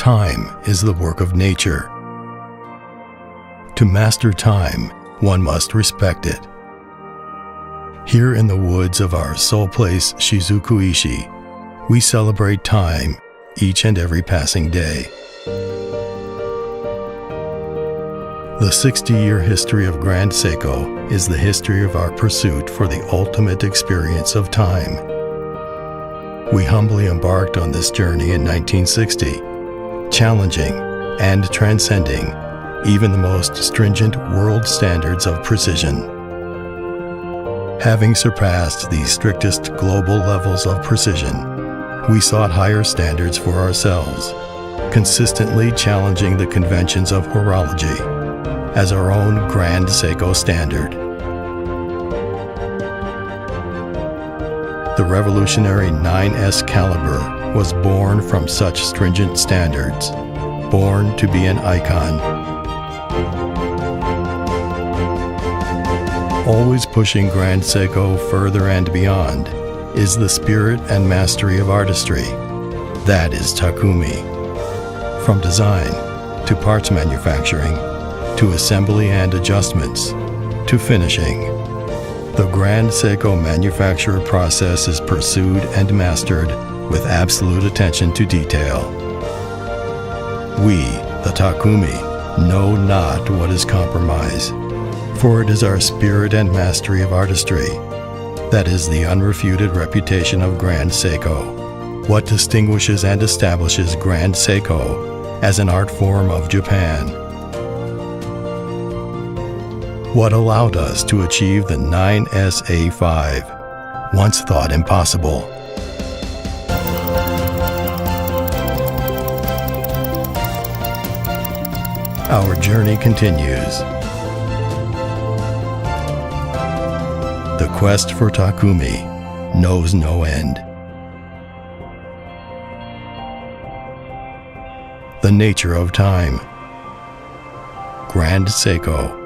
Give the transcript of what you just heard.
Time is the work of nature. To master time, one must respect it. Here in the woods of our soul place, Shizukuishi, we celebrate time each and every passing day. The 60-year history of Grand Seiko is the history of our pursuit for the ultimate experience of time. We humbly embarked on this journey in 1960, challenging and transcending even the most stringent world standards of precision. Having surpassed the strictest global levels of precision, we sought higher standards for ourselves, consistently challenging the conventions of horology as our own Grand Seiko standard. The revolutionary 9S caliber was born from such stringent standards, born to be an icon. Always pushing Grand Seiko further and beyond is the spirit and mastery of artistry. That is Takumi. From design to parts manufacturing, to assembly and adjustments, to finishing, the Grand Seiko manufacturer process is pursued and mastered with absolute attention to detail. We, the Takumi, know not what is compromise, for it is our spirit and mastery of artistry that is the unrefuted reputation of Grand Seiko. What distinguishes and establishes Grand Seiko as an art form of Japan? What allowed us to achieve the 9SA5, once thought impossible? Our journey continues. The quest for Takumi knows no end. The nature of time. Grand Seiko.